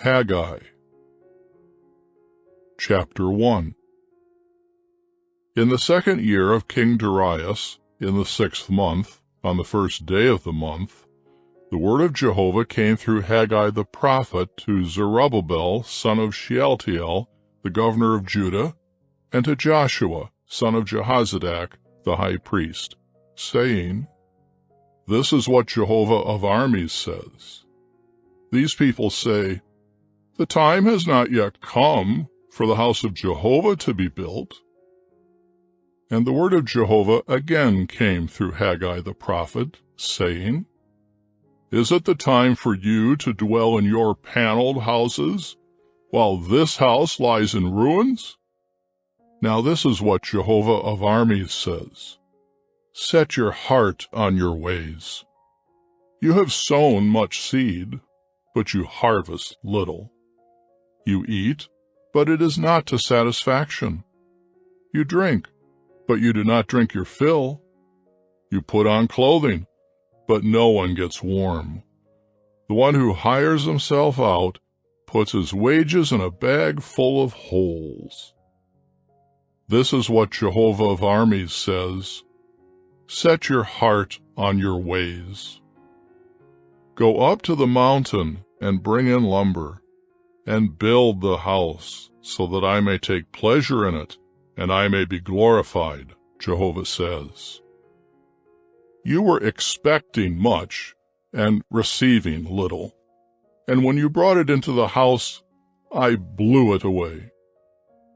Haggai. Chapter 1. In the 2nd year of King Darius, in the 6th month, on the 1st day of the month, the word of Jehovah came through Haggai the prophet to Zerubbabel, son of Shealtiel, the governor of Judah, and to Joshua, son of Jehozadak, the high priest, saying, This is what Jehovah of armies says. These people say, The time has not yet come for the house of Jehovah to be built. And the word of Jehovah again came through Haggai the prophet, saying, Is it the time for you to dwell in your paneled houses, while this house lies in ruins? Now this is what Jehovah of armies says. Set your heart on your ways. You have sown much seed, but you harvest little. You eat, but it is not to satisfaction. You drink, but you do not drink your fill. You put on clothing, but no one gets warm. The one who hires himself out puts his wages in a bag full of holes. This is what Jehovah of armies says. Set your heart on your ways. Go up to the mountain and bring in lumber, and build the house, so that I may take pleasure in it, and I may be glorified, Jehovah says. You were expecting much and receiving little, and when you brought it into the house, I blew it away.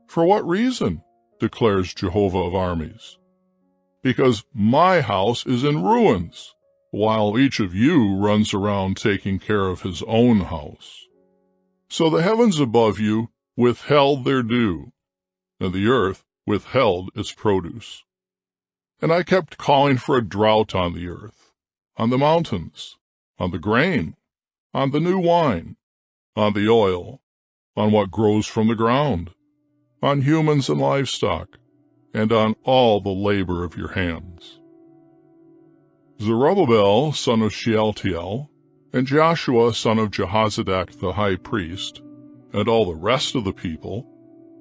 For what reason? Declares Jehovah of armies. Because my house is in ruins, while each of you runs around taking care of his own house. So the heavens above you withheld their dew, and the earth withheld its produce. And I kept calling for a drought on the earth, on the mountains, on the grain, on the new wine, on the oil, on what grows from the ground, on humans and livestock, and on all the labor of your hands. Zerubbabel, son of Shealtiel, and Joshua, son of Jehozadak the high priest, and all the rest of the people,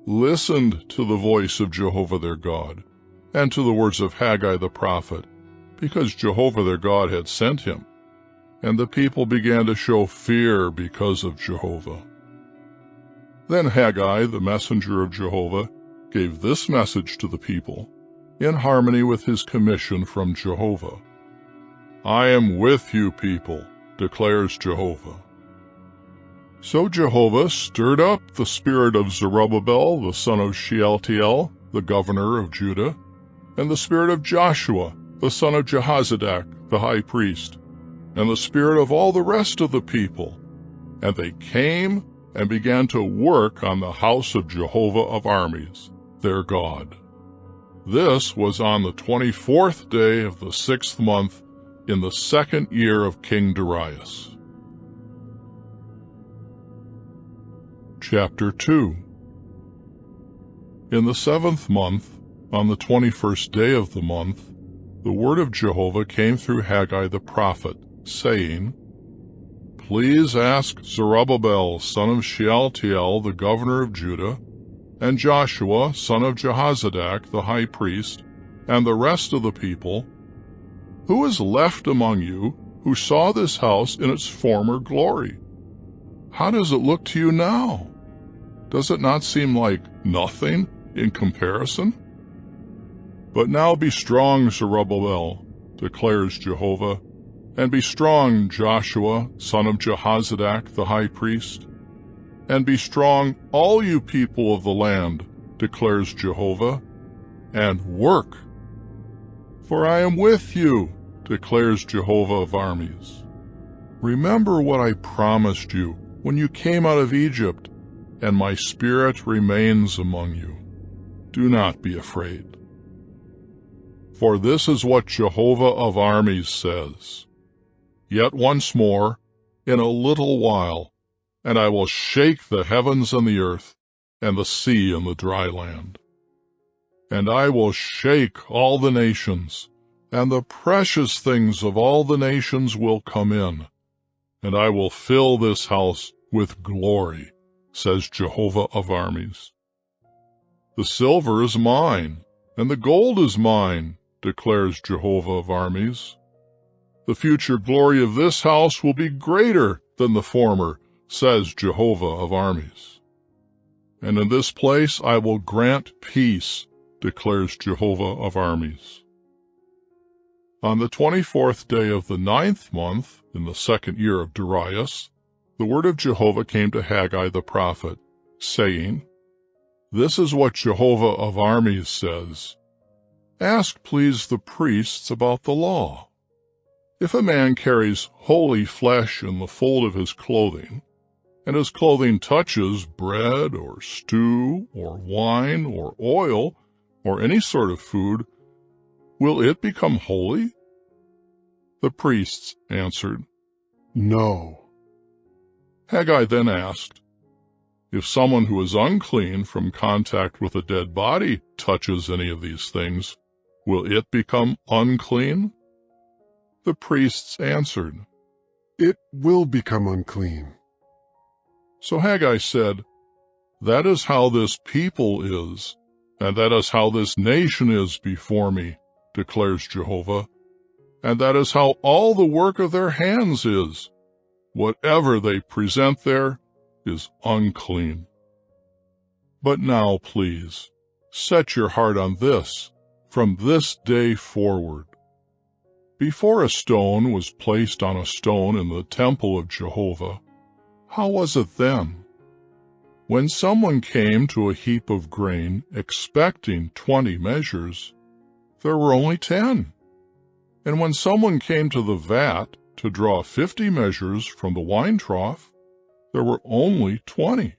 listened to the voice of Jehovah their God, and to the words of Haggai the prophet, because Jehovah their God had sent him, and the people began to show fear because of Jehovah. Then Haggai, the messenger of Jehovah, gave this message to the people, in harmony with his commission from Jehovah. I am with you, people, declares Jehovah. So Jehovah stirred up the spirit of Zerubbabel, the son of Shealtiel, the governor of Judah, and the spirit of Joshua, the son of Jehozadak, the high priest, and the spirit of all the rest of the people. And they came and began to work on the house of Jehovah of armies, their God. This was on the 24th day of the 6th month, in the 2nd year of King Darius. Chapter 2. In the 7th month, on the 21st day of the month, the word of Jehovah came through Haggai the prophet, saying, Please ask Zerubbabel, son of Shealtiel, the governor of Judah, and Joshua, son of Jehozadak, the high priest, and the rest of the people, Who is left among you who saw this house in its former glory? How does it look to you now? Does it not seem like nothing in comparison? But now be strong, Zerubbabel, declares Jehovah, and be strong, Joshua, son of Jehozadak, the high priest, and be strong, all you people of the land, declares Jehovah, and work. For I am with you, declares Jehovah of armies. Remember what I promised you when you came out of Egypt, and my spirit remains among you. Do not be afraid. For this is what Jehovah of armies says. Yet once more, in a little while, and I will shake the heavens and the earth, and the sea and the dry land. And I will shake all the nations, and the precious things of all the nations will come in, and I will fill this house with glory, says Jehovah of armies. The silver is mine, and the gold is mine, declares Jehovah of armies. The future glory of this house will be greater than the former, says Jehovah of armies. And in this place I will grant peace, declares Jehovah of armies. On the 24th day of the 9th month, in the 2nd year of Darius, the word of Jehovah came to Haggai the prophet, saying, This is what Jehovah of armies says. Ask, please, the priests about the law. If a man carries holy flesh in the fold of his clothing, and his clothing touches bread or stew or wine or oil or any sort of food, will it become holy? The priests answered, No. Haggai then asked, If someone who is unclean from contact with a dead body touches any of these things, will it become unclean? The priests answered, It will become unclean. So Haggai said, That is how this people is, and that is how this nation is before me, declares Jehovah, and that is how all the work of their hands is. Whatever they present there is unclean. But now, please, set your heart on this, from this day forward. Before a stone was placed on a stone in the temple of Jehovah, how was it then? When someone came to a heap of grain expecting 20 measures, there were only 10. And when someone came to the vat to draw 50 measures from the wine trough, there were only 20.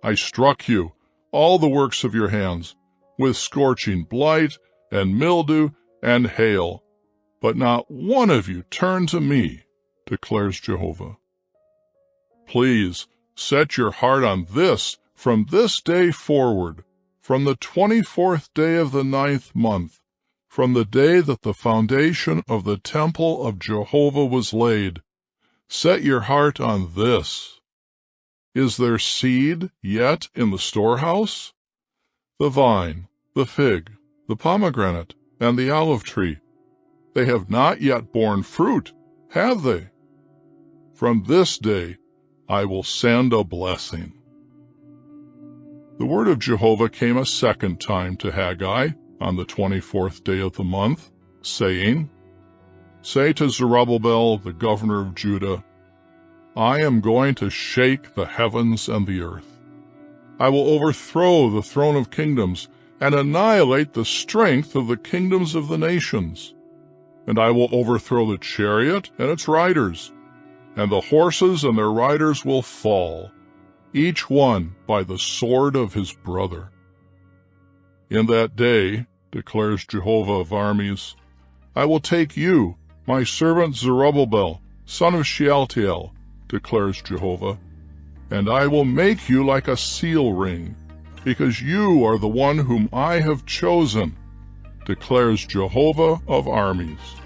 I struck you, all the works of your hands, with scorching blight and mildew and hail, but not one of you turned to me, declares Jehovah. Please set your heart on this from this day forward, from the 24th day of the 9th month, from the day that the foundation of the temple of Jehovah was laid. Set your heart on this. Is there seed yet in the storehouse? The vine, the fig, the pomegranate, and the olive tree, they have not yet borne fruit, have they? From this day I will send a blessing. The word of Jehovah came a second time to Haggai on the 24th day of the month, saying, Say to Zerubbabel, the governor of Judah, I am going to shake the heavens and the earth. I will overthrow the throne of kingdoms and annihilate the strength of the kingdoms of the nations. And I will overthrow the chariot and its riders, and the horses and their riders will fall, each one by the sword of his brother. In that day, declares Jehovah of armies, I will take you, my servant Zerubbabel, son of Shealtiel, declares Jehovah, and I will make you like a seal ring, because you are the one whom I have chosen, declares Jehovah of armies.